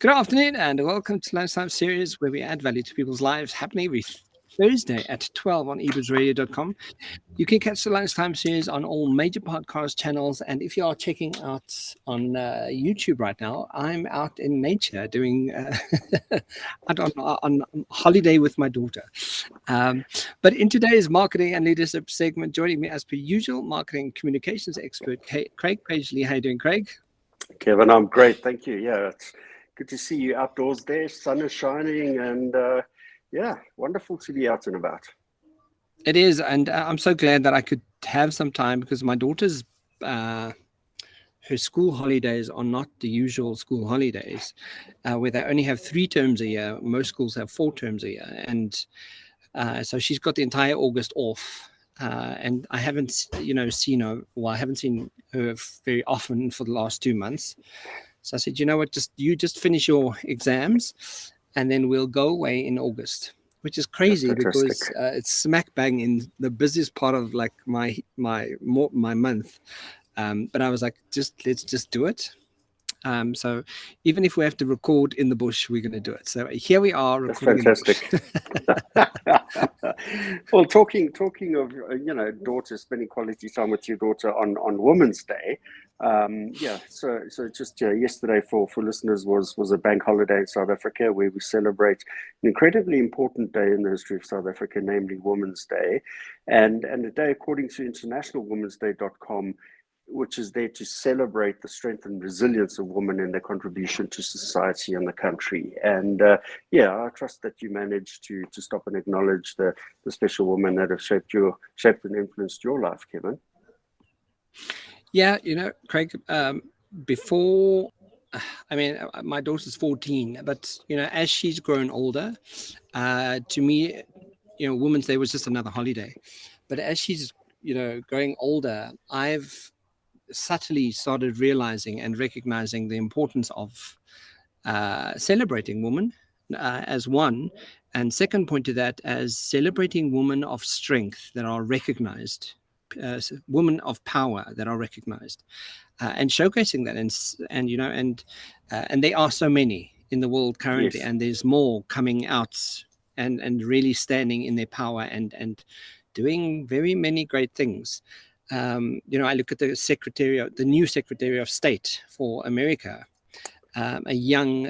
Good afternoon and welcome to Lunchtime series where we add value to people's lives, happening every Thursday at 12 on ebitzradio.com. You can catch the Lunchtime series on all major podcast channels, and if you are checking out on YouTube right now, I'm out in nature doing out on holiday with my daughter. But in today's marketing and leadership segment, joining me as per usual, marketing communications expert Craig Paisley. How are you doing, Craig? Kevin, I'm great, thank you. Yeah, it's good to see you outdoors there. Sun is shining, and yeah, wonderful to be out and about. It is, and I'm so glad that I could have some time because my daughter's her school holidays are not the usual school holidays, where they only have 3 terms a year. Most schools have 4 terms a year, and so she's got the entire August off. And I haven't, seen her. Well, I haven't seen her very often for the last 2 months. So I said, you know what, just finish your exams, and then we'll go away in August. Which is crazy because it's smack bang in the busiest part of like my month. But I was like, let's just do it. So even if we have to record in the bush, we're going to do it. So here we are recording. That's fantastic. Well, talking of daughter, spending quality time with your daughter on Women's Day. So just yesterday for listeners was a bank holiday in South Africa where we celebrate an incredibly important day in the history of South Africa, namely Women's Day, and a day according to internationalwomensday.com, which is there to celebrate the strength and resilience of women and their contribution to society and the country. And I trust that you managed to stop and acknowledge the special women that have shaped and influenced your life, Kevin. Yeah, Craig, before, my daughter's 14, but, as she's grown older, to me, Women's Day was just another holiday. But as she's, growing older, I've subtly started realizing and recognizing the importance of celebrating women as one, and second point to that as celebrating women of strength that are recognized, women of power that are recognized, and showcasing that, and there are so many in the world currently, yes. And there's more coming out and really standing in their power and doing very many great things. I look at the new Secretary of State for America, a young,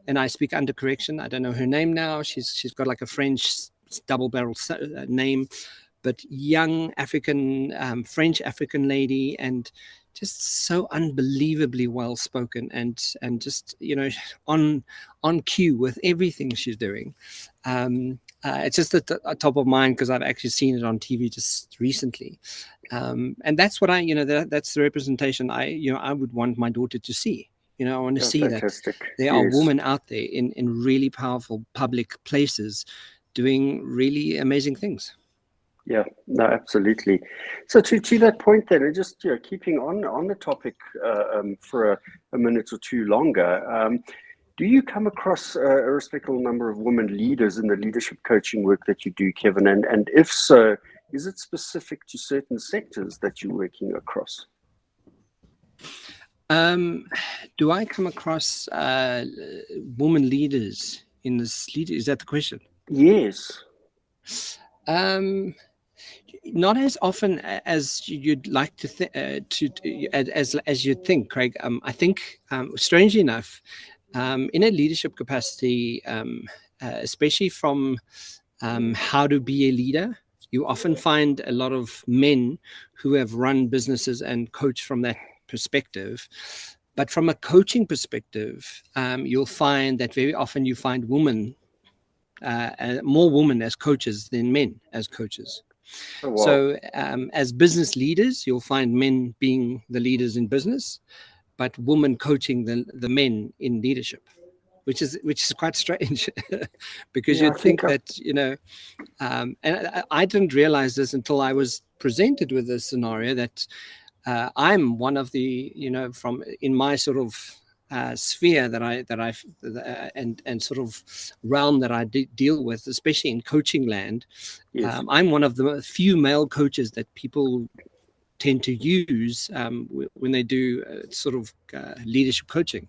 and I speak under correction. I don't know her name now. She's got like a French double-barrel name, but young African, French African lady, and just so unbelievably well spoken, and just on cue with everything she's doing. It's just at the top of mind because I've actually seen it on TV just recently, and that's what that's the representation I would want my daughter to see. I want to see fantastic. That there are women out there in really powerful public places doing really amazing things. Yeah, no, absolutely. So to that point then, and just keeping on the topic for a minute or two longer, do you come across a respectable number of women leaders in the leadership coaching work that you do, Kevin? And if so, is it specific to certain sectors that you're working across? Do I come across women leaders in this leader? Is that the question? Yes. Not as often as you'd like to as you'd think, Craig. I think, strangely enough, in a leadership capacity, especially from how to be a leader, you often find a lot of men who have run businesses and coach from that perspective. But from a coaching perspective, you'll find that very often you find women, more women as coaches than men as coaches. Oh, wow. So as business leaders, you'll find men being the leaders in business, but women coaching the men in leadership, which is quite strange because you'd think that, and I didn't realize this until I was presented with this scenario that I'm one of the, from in my sort of sphere that I and sort of realm that I deal with, especially in coaching land. Yes. I'm one of the few male coaches that people tend to use when they do sort of leadership coaching,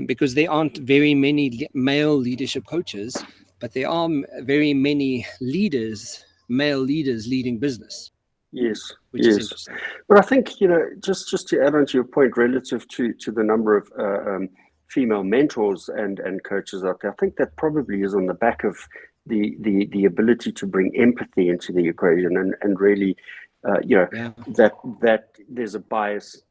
because there aren't very many male leadership coaches, but there are very many male leaders leading business. Yes, which is yes. interesting. But I think, just to add on to your point relative to the number of female mentors and coaches out there, I think that probably is on the back of the ability to bring empathy into the equation and really, that there's a bias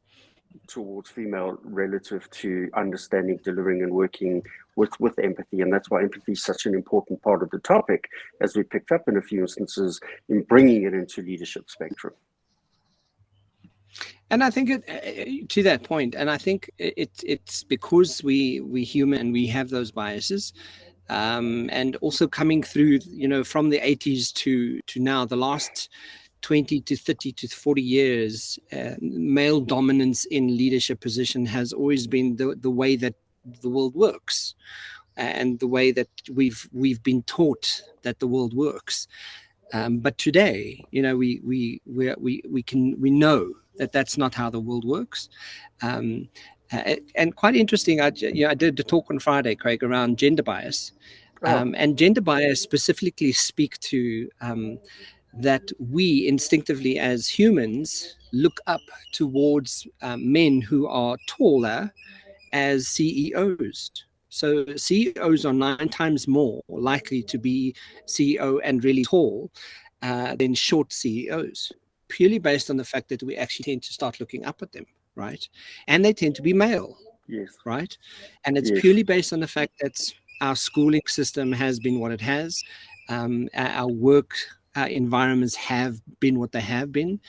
towards female relative to understanding, delivering, and working with empathy. And that's why empathy is such an important part of the topic, as we picked up in a few instances, in bringing it into leadership spectrum. And I think to that point, and I think it's because we human and we have those biases, and also coming through, from the 80s to now, the last 20 to 30 to 40 years, male dominance in leadership position has always been the way that the world works, and the way that we've been taught that the world works. But today, we know that that's not how the world works. And quite interesting, I did a talk on Friday, Craig, around gender bias. And gender bias specifically speak to that we instinctively as humans look up towards men who are taller as CEOs. So CEOs are 9 times more likely to be CEO and really tall than short CEOs, purely based on the fact that we actually tend to start looking up at them, right? And they tend to be male, yes, right? And it's yes. purely based on the fact that our schooling system has been what it has. Our work environments have been what they have been.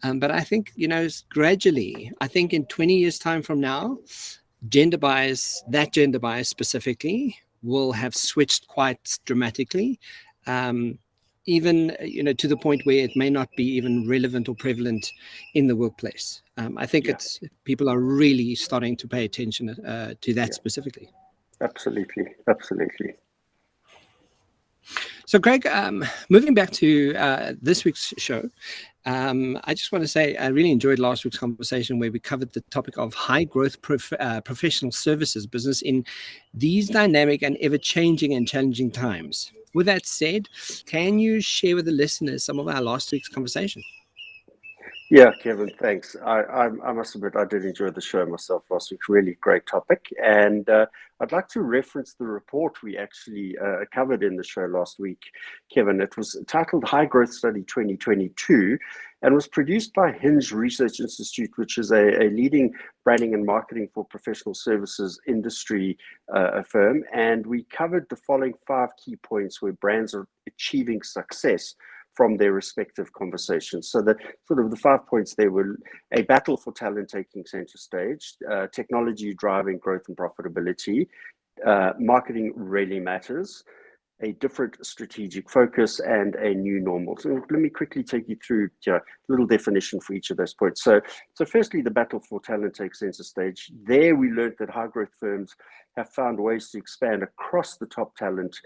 But I think, gradually, I think in 20 years' time from now, gender bias specifically, will have switched quite dramatically, even to the point where it may not be even relevant or prevalent in the workplace. I think people are really starting to pay attention to that specifically. Absolutely. So, Greg, moving back to this week's show, I just want to say I really enjoyed last week's conversation where we covered the topic of high growth professional services business in these dynamic and ever-changing and challenging times. With that said, can you share with the listeners some of our last week's conversation? Yeah, Kevin, thanks. I must admit, I did enjoy the show myself last week. Really great topic. And I'd like to reference the report we actually covered in the show last week, Kevin. It was titled High Growth Study 2022 and was produced by Hinge Research Institute, which is a leading branding and marketing for professional services industry firm. And we covered the following 5 key points where brands are achieving success from their respective conversations. So the sort of the 5 points there were: a battle for talent taking center stage, technology driving growth and profitability, marketing really matters, a different strategic focus, and a new normal. So let me quickly take you through a little definition for each of those points. So firstly, the battle for talent takes center stage. There we learned that high growth firms have found ways to expand across the top talent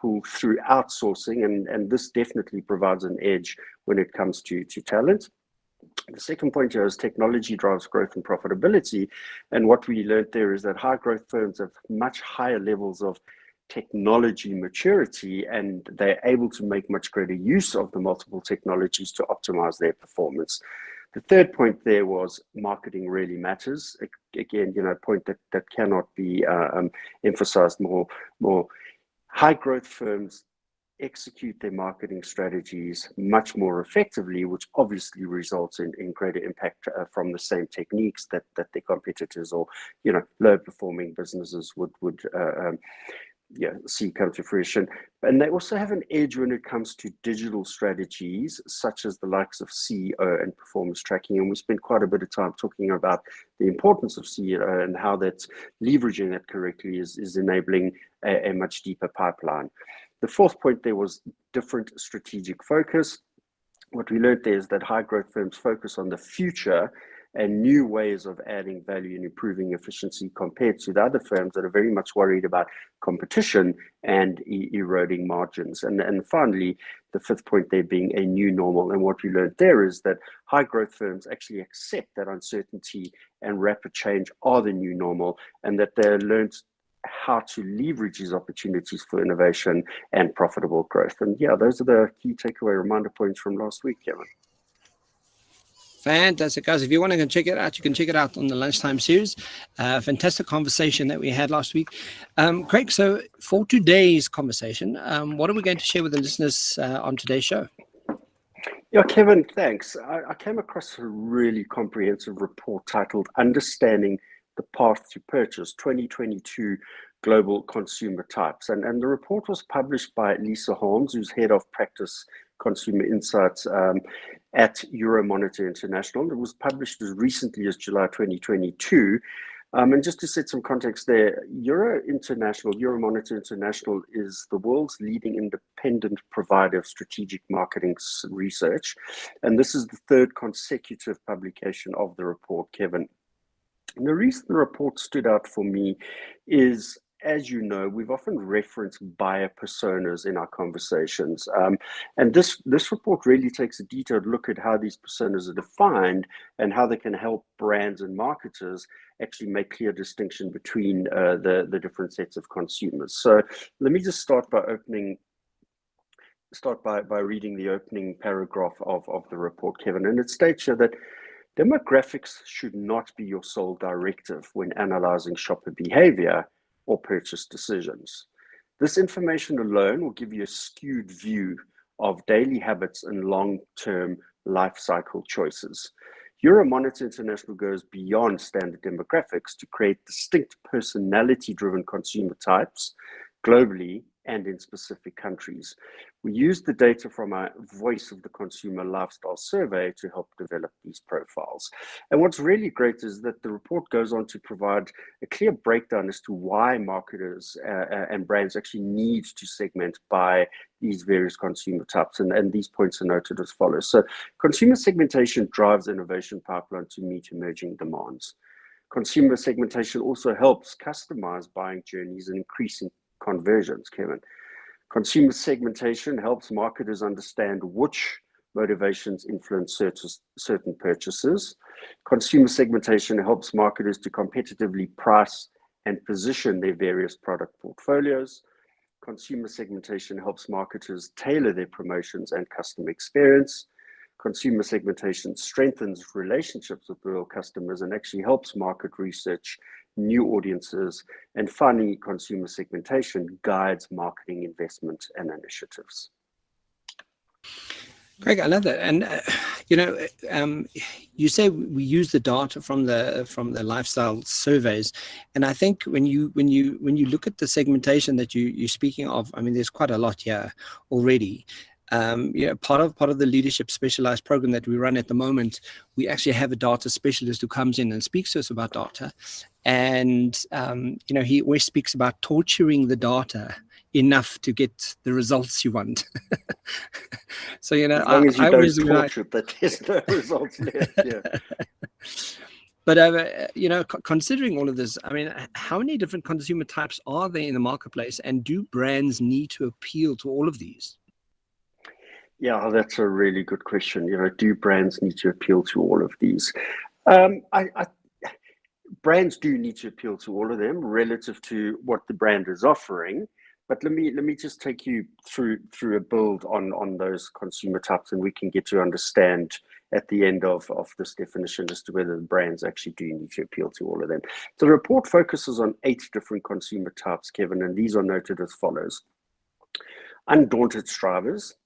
pool through outsourcing, and this definitely provides an edge when it comes to talent. The second point here is technology drives growth and profitability. And what we learned there is that high growth firms have much higher levels of technology maturity, and they're able to make much greater use of the multiple technologies to optimize their performance. The third point there was marketing really matters. Again, a point that cannot be emphasized more. High growth firms execute their marketing strategies much more effectively, which obviously results in greater impact from the same techniques that their competitors or low performing businesses would see come to fruition. And they also have an edge when it comes to digital strategies, such as the likes of CEO and performance tracking. And we spent quite a bit of time talking about the importance of CEO and how that's leveraging that correctly is enabling a much deeper pipeline. The fourth point there was different strategic focus. What we learned there is that high growth firms focus on the future and new ways of adding value and improving efficiency compared to the other firms that are very much worried about competition and eroding margins. And finally, the fifth point there being a new normal. And what we learned there is that high growth firms actually accept that uncertainty and rapid change are the new normal, and that they learned how to leverage these opportunities for innovation and profitable growth. And yeah, those are the key takeaway reminder points from last week, Kevin. Fantastic, guys. If you want to go check it out, you can check it out on the Lunchtime series. Fantastic conversation that we had last week. Craig, so for today's conversation, what are we going to share with the listeners on today's show? Yeah, Kevin, thanks. I came across a really comprehensive report titled Understanding the Path to Purchase 2022 Global Consumer Types. And the report was published by Lisa Holmes, who's head of practice consumer insights at Euromonitor International. It was published as recently as July 2022. And just to set some context there, Euromonitor International is the world's leading independent provider of strategic marketing research. And this is the third consecutive publication of the report, Kevin. And the reason the report stood out for me is, as you know, we've often referenced buyer personas in our conversations. And this report really takes a detailed look at how these personas are defined and how they can help brands and marketers actually make clear distinction between the different sets of consumers. So let me just start by reading the opening paragraph of the report, Kevin. And it states here that demographics should not be your sole directive when analyzing shopper behavior or purchase decisions. This information alone will give you a skewed view of daily habits and long-term life cycle choices. Euromonitor International goes beyond standard demographics to create distinct personality-driven consumer types globally and in specific countries. We used the data from our Voice of the Consumer Lifestyle survey to help develop these profiles. And what's really great is that the report goes on to provide a clear breakdown as to why marketers and brands actually need to segment by these various consumer types. And these points are noted as follows. So consumer segmentation drives innovation pipeline to meet emerging demands. Consumer segmentation also helps customize buying journeys and increasing conversions, Kevin. Consumer segmentation helps marketers understand which motivations influence certain purchases. Consumer segmentation helps marketers to competitively price and position their various product portfolios. Consumer segmentation helps marketers tailor their promotions and customer experience. Consumer segmentation strengthens relationships with real customers and actually helps market research new audiences. And finally, consumer segmentation guides marketing investment and initiatives. Greg, I love that. And you say we use the data from the lifestyle surveys, and I think when you look at the segmentation that you're speaking of, I mean, there's quite a lot here already. Part of the leadership specialized program that we run at the moment, we actually have a data specialist who comes in and speaks to us about data. And, he always speaks about torturing the data enough to get the results you want. So, as long as you don't torture it, that there's no results left. Yeah. But, considering all of this, I mean, how many different consumer types are there in the marketplace, and do brands need to appeal to all of these? Yeah, that's a really good question. Do brands need to appeal to all of these? Brands do need to appeal to all of them relative to what the brand is offering. But let me just take you through a build on those consumer types, and we can get to understand at the end of this definition as to whether the brands actually do need to appeal to all of them. So the report focuses on 8 different consumer types, Kevin, and these are noted as follows: undaunted strivers,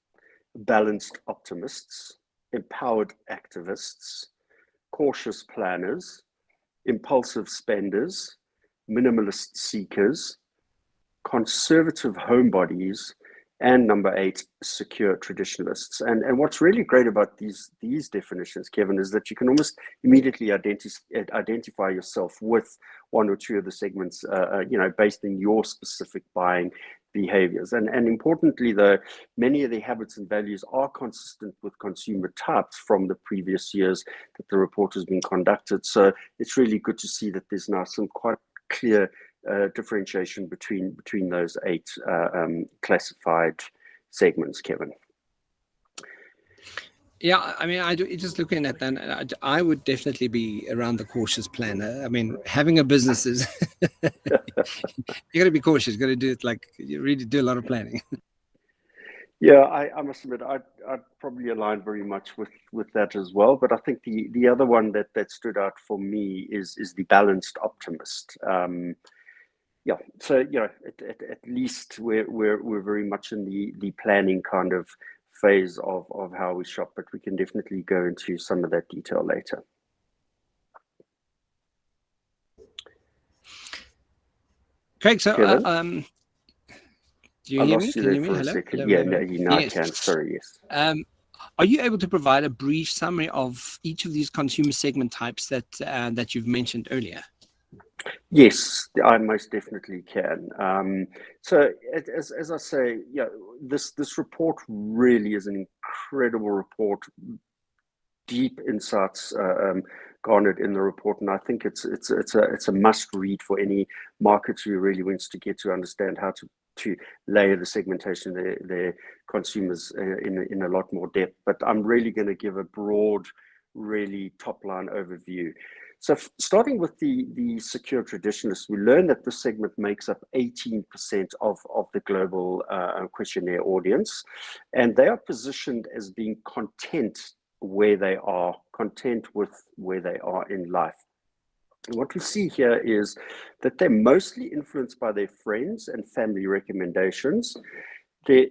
balanced optimists, empowered activists, cautious planners, impulsive spenders, minimalist seekers, conservative homebodies, and number 8, secure traditionalists. And what's really great about these definitions, Kevin, is that you can almost immediately identify yourself with one or two of the segments, based on your specific buying behaviors. And importantly, though, many of the habits and values are consistent with consumer types from the previous years that the report has been conducted. So it's really good to see that there's now some quite clear differentiation between those 8 classified segments, Kevin. Yeah, I mean, just looking at that, I would definitely be around the cautious planner. I mean, having a business is you got to be cautious. You got to do it like you really do a lot of planning. Yeah, I must admit, I'd probably align very much with that as well. But I think the other one that stood out for me is the balanced optimist. Yeah, so at least we're very much in the planning kind of phase of how we shop, but we can definitely go into some of that detail later. Craig, so Kevin, do you I hear me? lost you Can you there hear me? for a Hello, second. hello, Yeah, hello, no, hello. now I can. Yes. Sorry, yes. Are you able to provide a brief summary of each of these consumer segment types that you've mentioned earlier? Yes, I most definitely can. So, as I say, yeah, this report really is an incredible report, deep insights garnered in the report, and I think it's a must read for any marketer who really wants to get to understand how to layer the segmentation of their consumers in a lot more depth. But I'm really going to give a broad, really top line overview. So starting with the secure traditionalists, we learned that this segment makes up 18% of the global questionnaire audience, and they are positioned as being content where they are, content with where they are in life. And what we see here is that they're mostly influenced by their friends and family recommendations. They're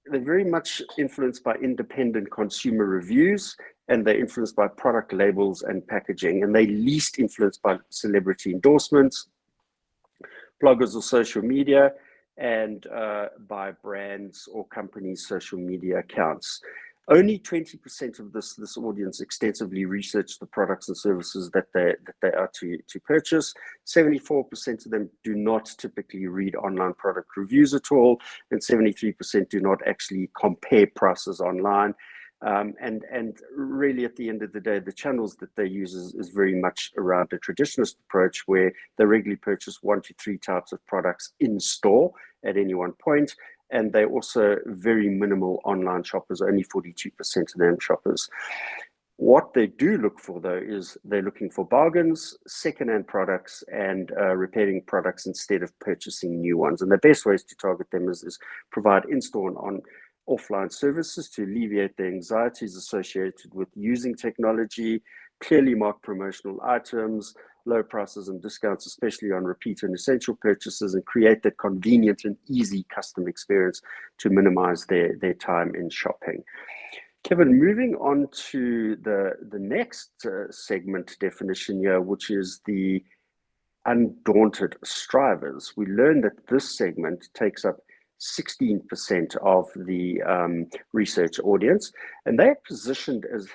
very much influenced by independent consumer reviews, and they're influenced by product labels and packaging, and they're least influenced by celebrity endorsements, bloggers or social media, and by brands or companies' social media accounts. Only 20% of this audience extensively research the products and services that they are to purchase. 74% of them do not typically read online product reviews at all, and 73% do not actually compare prices online. And really, at the end of the day, the channels that they use is very much around the traditionalist approach, where they regularly purchase 1 to 3 types of products in store at any one point. And they're also very minimal online shoppers, only 42% of them shoppers. What they do look for, though, is they're looking for bargains, secondhand products, and repairing products instead of purchasing new ones. And the best ways to target them is provide in-store and offline services to alleviate the anxieties associated with using technology, clearly mark promotional items, low prices and discounts, especially on repeat and essential purchases, and create that convenient and easy custom experience to minimize their time in shopping. Kevin, moving on to the next segment definition here, which is the undaunted strivers. We learned that this segment takes up 16% of the research audience, and they're positioned as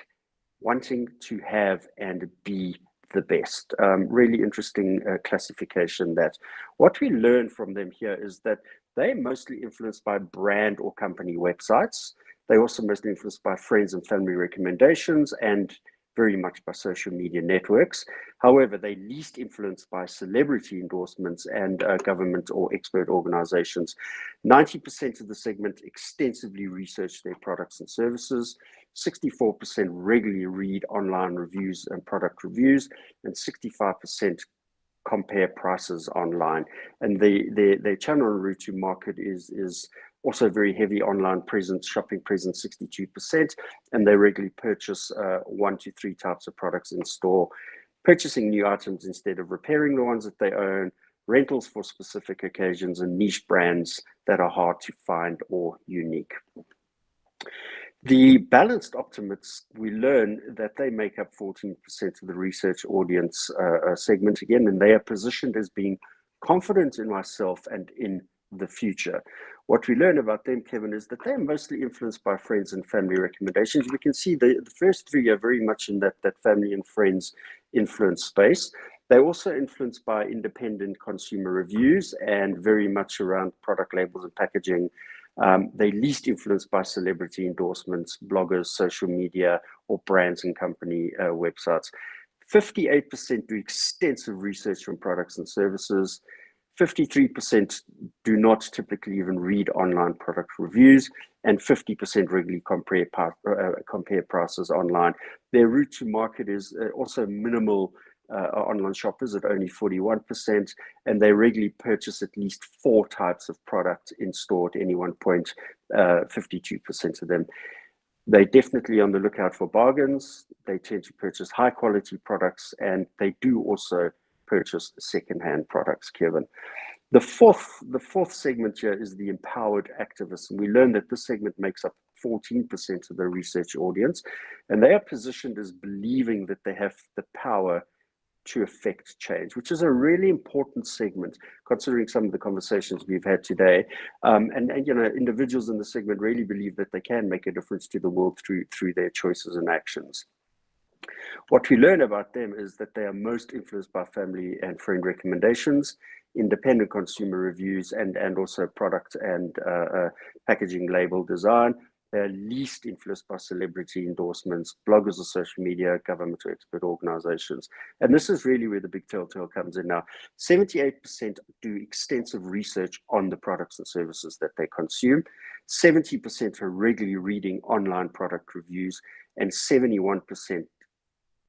wanting to have and be the best. Really interesting classification. That what we learn from them here is that they're mostly influenced by brand or company websites. They're also mostly influenced by friends and family recommendations, and very much by social media networks. However, they're least influenced by celebrity endorsements and government or expert organizations. 90% of the segment extensively research their products and services. 64% regularly read online reviews and product reviews, and 65% compare prices online. And their channel and route to market is also very heavy online presence, shopping presence, 62%, and they regularly purchase 1 to 3 types of products in store, purchasing new items instead of repairing the ones that they own, rentals for specific occasions, and niche brands that are hard to find or unique. The balanced optimists, we learn that they make up 14% of the research audience segment again, and they are positioned as being confident in myself and in the future. What we learn about them, Kevin, is that they're mostly influenced by friends and family recommendations. We can see the first 3 are very much in that family and friends influence space. They're also influenced by independent consumer reviews and very much around product labels and packaging. They're least influenced by celebrity endorsements, bloggers, social media, or brands and company websites. 58% do extensive research on products and services. 53% do not typically even read online product reviews, and 50% regularly compare prices online. Their route to market is also minimal online shoppers at only 41%, and they regularly purchase at least 4 types of product in store at any one point, 52% of them. They're definitely on the lookout for bargains. They tend to purchase high quality products, and they do also purchase secondhand products, Kevin. The fourth segment here is the empowered activists. And we learned that this segment makes up 14% of the research audience, and they are positioned as believing that they have the power to affect change, which is a really important segment considering some of the conversations we've had today. And individuals in the segment really believe that they can make a difference to the world through their choices and actions. What we learn about them is that they are most influenced by family and friend recommendations, independent consumer reviews, and also product and packaging label design. They're least influenced by celebrity endorsements, bloggers or social media, government or expert organizations. And this is really where the big telltale comes in now. 78% do extensive research on the products and services that they consume. 70% are regularly reading online product reviews, and 71%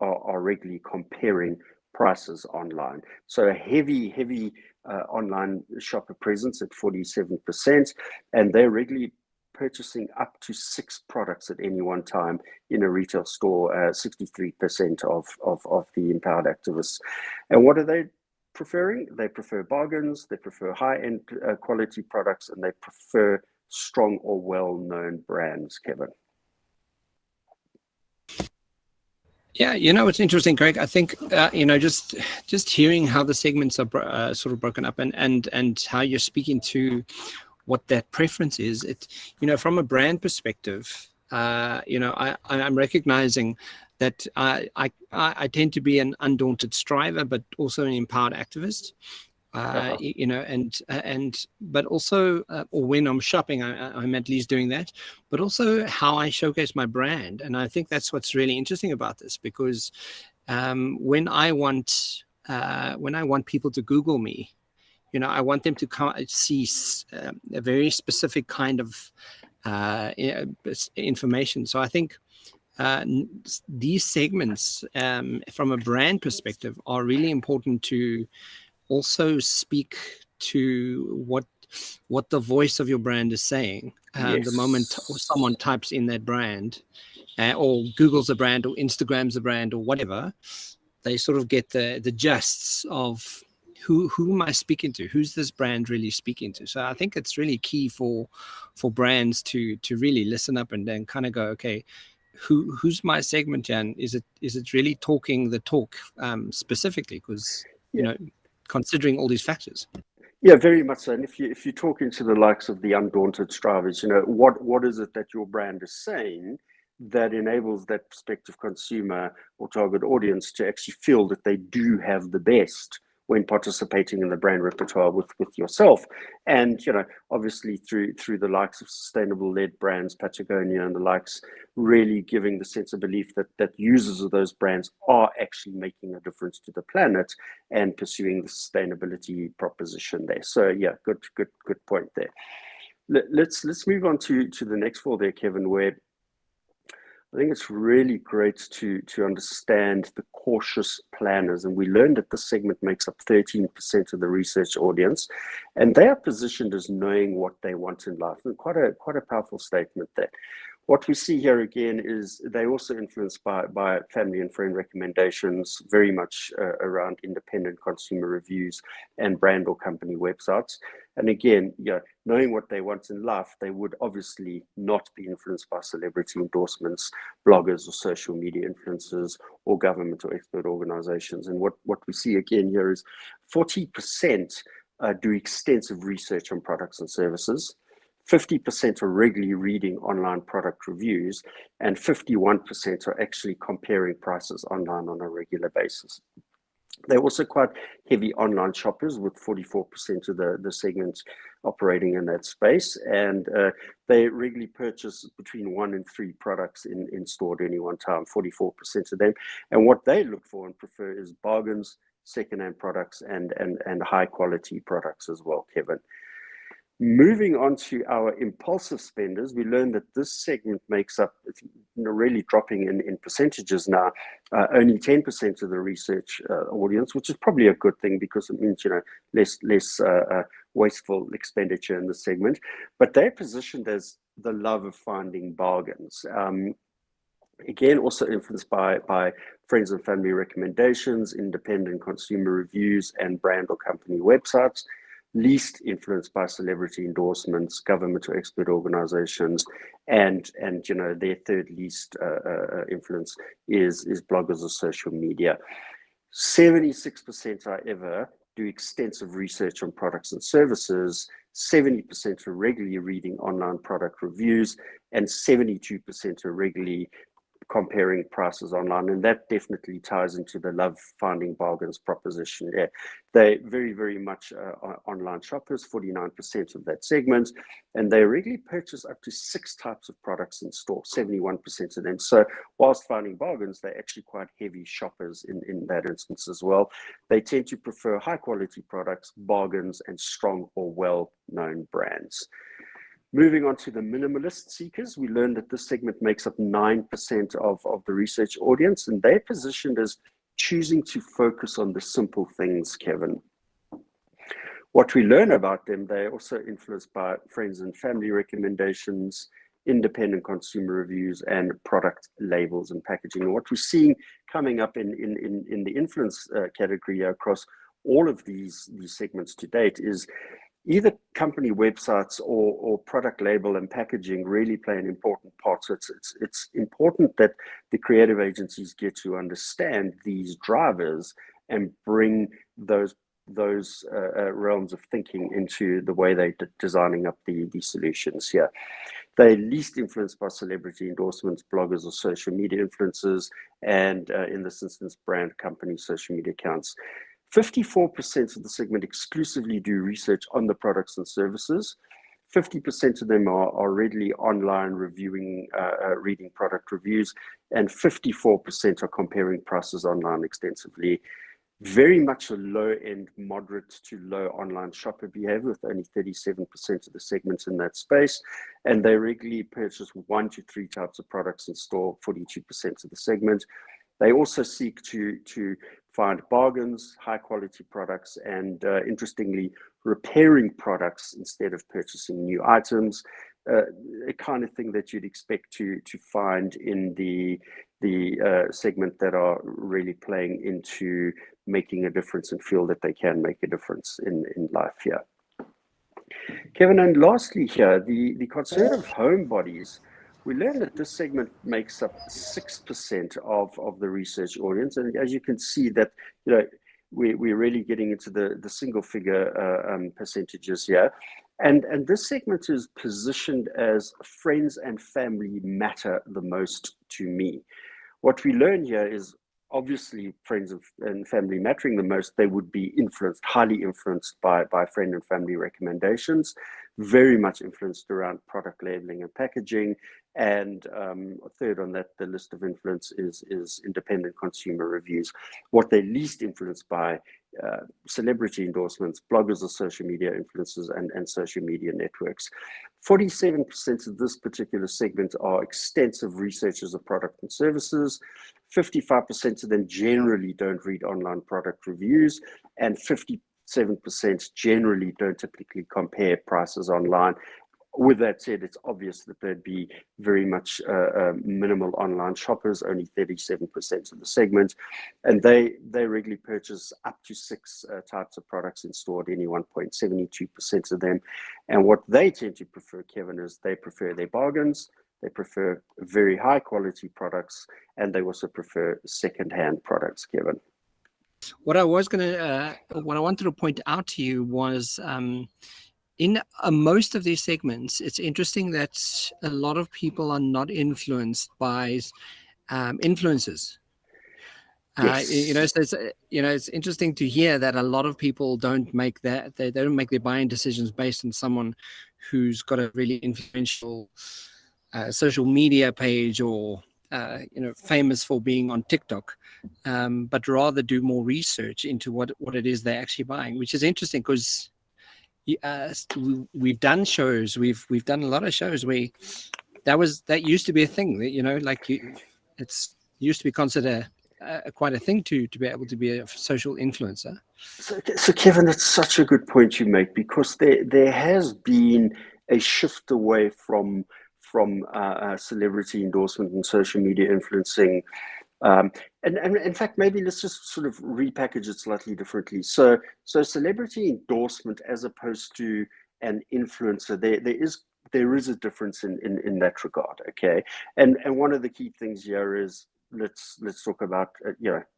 are regularly comparing prices online. So a heavy online shopper presence at 47%, and they're regularly purchasing up to 6 products at any one time in a retail store, 63% of the empowered activists. And what are they preferring? They prefer bargains, they prefer high-end quality products, and they prefer strong or well-known brands, Kevin. Yeah, it's interesting, Craig. I think just hearing how the segments are sort of broken up and how you're speaking to what that preference is, from a brand perspective, I'm recognizing that I tend to be an undaunted striver, but also an empowered activist. But also, or when I'm shopping, I'm at least doing that, but also how I showcase my brand. And I think that's what's really interesting about this, because when I want people to Google me, I want them to come see a very specific kind of information. So I think these segments, from a brand perspective, are really important to also speak to what the voice of your brand is saying. Yes. The moment someone types in that brand, or Googles a brand, or Instagrams a brand, or whatever, they sort of get the gists of who am I speaking to? Who's this brand really speaking to? So I think it's really key for brands to really listen up and then kind of go, okay, who's my segment, Jan? Is it really talking the talk specifically? Because considering all these factors. Yeah, very much so. And if you're talking to the likes of the undaunted strivers, what is it that your brand is saying that enables that prospective consumer or target audience to actually feel that they do have the best when participating in the brand repertoire with yourself? And obviously through the likes of sustainable led brands, Patagonia and the likes, really giving the sense of belief that users of those brands are actually making a difference to the planet and pursuing the sustainability proposition there. So yeah, good point there. Let's move on to the next 4 there, Kevin, where I think it's really great to understand the cautious planners. And we learned that this segment makes up 13% of the research audience, and they are positioned as knowing what they want in life. And quite a powerful statement there. What we see here again is they're also influenced by family and friend recommendations, very much around independent consumer reviews and brand or company websites. And again, knowing what they want in life, they would obviously not be influenced by celebrity endorsements, bloggers or social media influencers, or government or expert organizations. And what we see again here is 40% do extensive research on products and services. 50% are regularly reading online product reviews, and 51% are actually comparing prices online on a regular basis. They're also quite heavy online shoppers, with 44% of the segments operating in that space. And they regularly purchase between 1 and 3 products in store at any one time, 44% of them. And what they look for and prefer is bargains, secondhand products, and high quality products as well, Kevin. Moving on to our impulsive spenders, we learned that this segment makes up, really dropping in percentages now, only 10% of the research audience, which is probably a good thing because it means, less wasteful expenditure in the segment. But they're positioned as the love of finding bargains. Again, also influenced by friends and family recommendations, independent consumer reviews, and brand or company websites. Least influenced by celebrity endorsements, government or expert organizations, and their third least influence is bloggers or social media. 76%, however, do extensive research on products and services. 70% are regularly reading online product reviews, and 72% are regularly comparing prices online, and that definitely ties into the love finding bargains proposition. Yeah, they very, very much online shoppers, 49% of that segment, and they regularly purchase up to 6 types of products in store, 71% of them. So whilst finding bargains, they're actually quite heavy shoppers in that instance as well. They tend to prefer high quality products, bargains, and strong or well-known brands. Moving on to the minimalist seekers, we learned that this segment makes up 9% of the research audience, and they're positioned as choosing to focus on the simple things, Kevin. What we learn about them, they're also influenced by friends and family recommendations, independent consumer reviews, and product labels and packaging. And what we're seeing coming up in the influence category across all of these segments to date is either company websites or product label and packaging really play an important part. So it's important that the creative agencies get to understand these drivers and bring those realms of thinking into the way they're designing up the solutions here. They're least influenced by celebrity endorsements, bloggers, or social media influencers, and in this instance, brand company social media accounts. 54% of the segment exclusively do research on the products and services. 50% of them are readily online reading product reviews, and 54% are comparing prices online extensively. Very much a low-end, moderate to low online shopper behavior, with only 37% of the segments in that space. And they regularly purchase 1 to 3 types of products in store, 42% of the segment. They also seek to find bargains, high quality products, and interestingly, repairing products instead of purchasing new items. A kind of thing that you'd expect to find in the segment that are really playing into making a difference and feel that they can make a difference in life here. Kevin, and lastly here, the conservative homebodies, we learned that this segment makes up 6% of the research audience. And as you can see that, we're really getting into the single figure percentages here. And this segment is positioned as friends and family matter the most to me. What we learn here is obviously friends and family mattering the most, they would be highly influenced by friend and family recommendations, very much influenced around product labeling and packaging. And third on that, the list of influence is independent consumer reviews. What they're least influenced by, celebrity endorsements, bloggers or social media influencers, and social media networks. 47% of this particular segment are extensive researchers of product and services. 55% of them generally don't read online product reviews, and 57% generally don't typically compare prices online. With that said, it's obvious that there'd be very much minimal online shoppers, only 37% of the segment, and they regularly purchase up to 6 types of products in store at any one point, 72% of them. And what they tend to prefer, Kevin, is they prefer their bargains, they prefer very high quality products, and they also prefer secondhand products, Kevin. What I wanted to point out to you was, in most of these segments, it's interesting that a lot of people are not influenced by influencers. Yes. So it's interesting to hear that a lot of people don't make that they don't make their buying decisions based on someone who's got a really influential social media page or famous for being on TikTok, but rather do more research into what it is they're actually buying, which is interesting because we've done shows, we've done a lot of shows where that used to be a thing, it's used to be considered quite a thing to be able to be a social influencer. So Kevin, that's such a good point you make, because there has been a shift away from celebrity endorsement and social media influencing. And in fact, maybe let's just sort of repackage it slightly differently. So celebrity endorsement as opposed to an influencer, there is a difference in that regard. Okay, and one of the key things here is let's talk about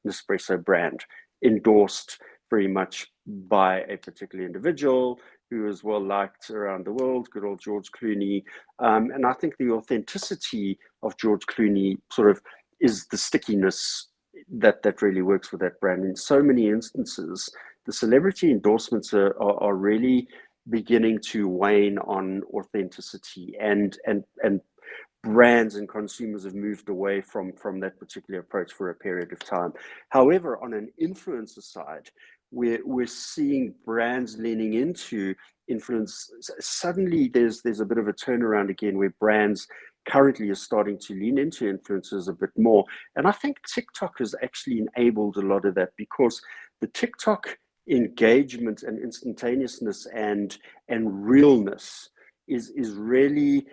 Nespresso brand endorsed very much by a particular individual who is well liked around the world, good old George Clooney. And I think the authenticity of George Clooney sort of is the stickiness that really works for that brand. In so many instances, the celebrity endorsements are really beginning to wane on authenticity, and brands and consumers have moved away from that particular approach for a period of time. However, on an influencer side, we're seeing brands leaning into influence. Suddenly there's a bit of a turnaround again, where brands currently are starting to lean into influencers a bit more. And I think TikTok has actually enabled a lot of that, because the TikTok engagement and instantaneousness and realness is really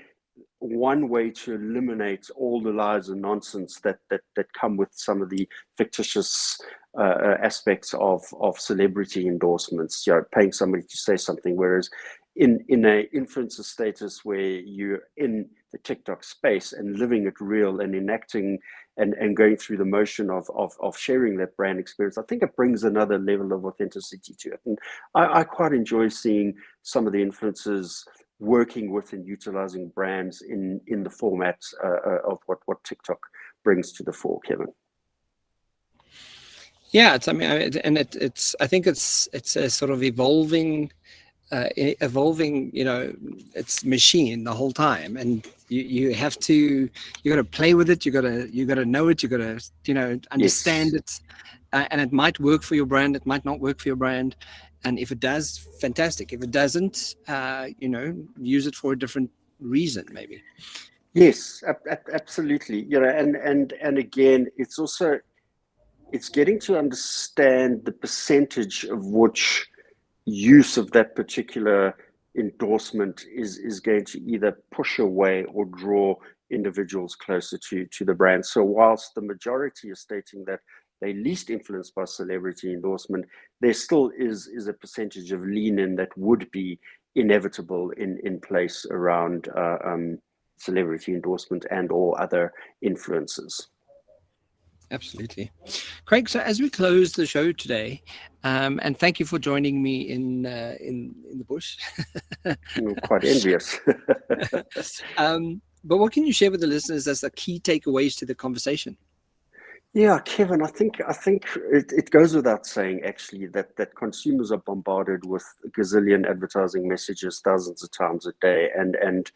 one way to eliminate all the lies and nonsense that come with some of the fictitious aspects of celebrity endorsements, paying somebody to say something, whereas in a influencer status where you're in the TikTok space and living it real and enacting and going through the motion of sharing that brand experience, I think it brings another level of authenticity to it. And I quite enjoy seeing some of the influencers working with and utilizing brands in the format of what TikTok brings to the fore, Kevin. Yeah, I think it's a sort of evolving, it's machine the whole time, and you got to play with it. You got to know it. You got to understand it, and it might work for your brand. It might not work for your brand. And if it does, fantastic. If it doesn't, use it for a different reason, maybe. Yes, absolutely. And again, it's getting to understand the percentage of which use of that particular endorsement is going to either push away or draw individuals closer to the brand. So whilst the majority is stating that they're least influenced by celebrity endorsement, there still is a percentage of lean-in that would be inevitable in place around celebrity endorsement and or other influences. Absolutely. Craig, so as we close the show today, and thank you for joining me in the bush. I'm quite envious. But what can you share with the listeners as the key takeaways to the conversation? Yeah, Kevin, I think it goes without saying, actually, that consumers are bombarded with a gazillion advertising messages thousands of times a day, and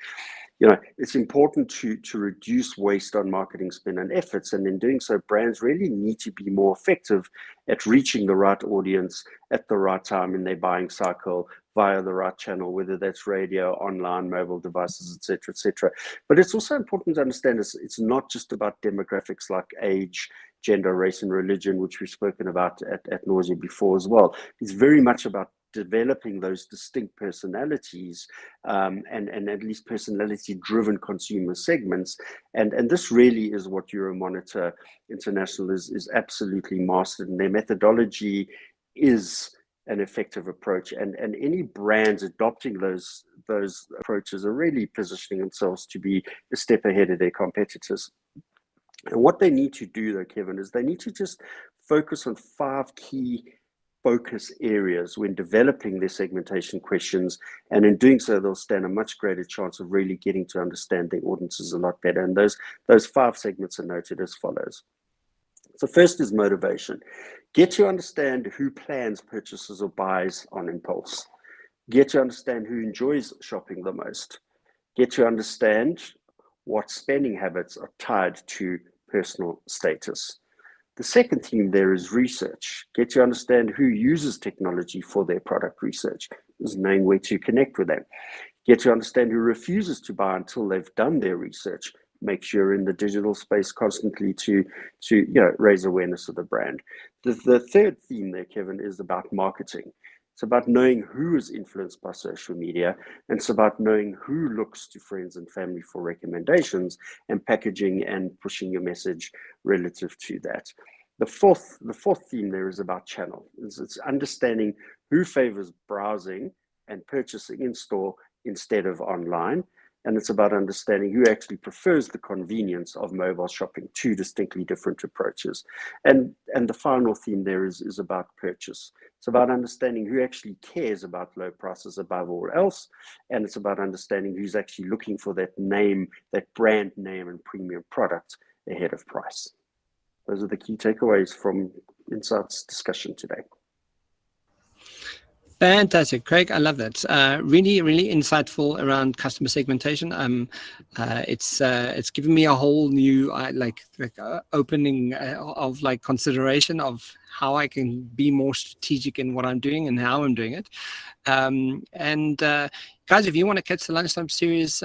it's important to reduce waste on marketing spend and efforts. And in doing so, brands really need to be more effective at reaching the right audience at the right time in their buying cycle via the right channel, whether that's radio, online, mobile devices, etc., etc. But it's also important to understand it's not just about demographics like age, gender, race, and religion, which we've spoken about at nausea before as well. It's very much about developing those distinct personalities and at least personality-driven consumer segments. And this really is what Euromonitor International is absolutely mastered, and their methodology is an effective approach. And any brands adopting those approaches are really positioning themselves to be a step ahead of their competitors. And what they need to do, though, Kevin, is they need to just focus on 5 key focus areas when developing their segmentation questions. And in doing so, they'll stand a much greater chance of really getting to understand their audiences a lot better. And those 5 segments are noted as follows. So first is motivation. Get to understand who plans, purchases, or buys on impulse. Get to understand who enjoys shopping the most. Get to understand what spending habits are tied to personal status. The second theme there is research. Get to understand who uses technology for their product research, is knowing where to connect with them. Get to understand who refuses to buy until they've done their research. Make sure you're in the digital space constantly to raise awareness of the brand. The third theme there, Kevin, is about marketing. It's about knowing who is influenced by social media, and it's about knowing who looks to friends and family for recommendations and packaging and pushing your message relative to that. The fourth theme there is about channel. It's understanding who favors browsing and purchasing in store instead of online. And it's about understanding who actually prefers the convenience of mobile shopping, two distinctly different approaches. And the final theme there is about purchase. It's about understanding who actually cares about low prices above all else. And it's about understanding who's actually looking for that name, that brand name and premium product ahead of price. Those are the key takeaways from Insight's discussion today. Fantastic, Craig. I love that. Really, really insightful around customer segmentation. It's given me a whole new opening of consideration of how I can be more strategic in what I'm doing and how I'm doing it. Guys, if you want to catch the Lunchtime series,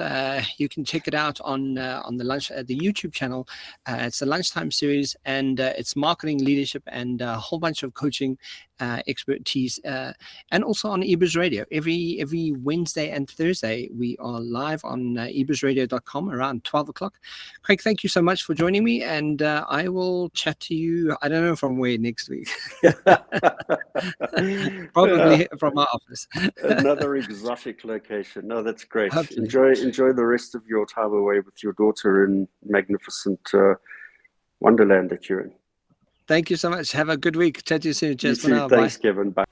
you can check it out on the YouTube channel. It's the Lunchtime series, and it's marketing, leadership, and a whole bunch of coaching expertise, and also on eBiz Radio. Every Wednesday and Thursday, we are live on ebizradio.com around 12 o'clock. Craig, thank you so much for joining me, and I will chat to you, I don't know from where next week. Probably from my office. Another exotic location. No, that's great. Hopefully. Enjoy the rest of your time away with your daughter in magnificent wonderland that you're in. Thank you so much. Have a good week. Chat to you soon. Cheers for now. Thanks, Bye. Kevin. Bye.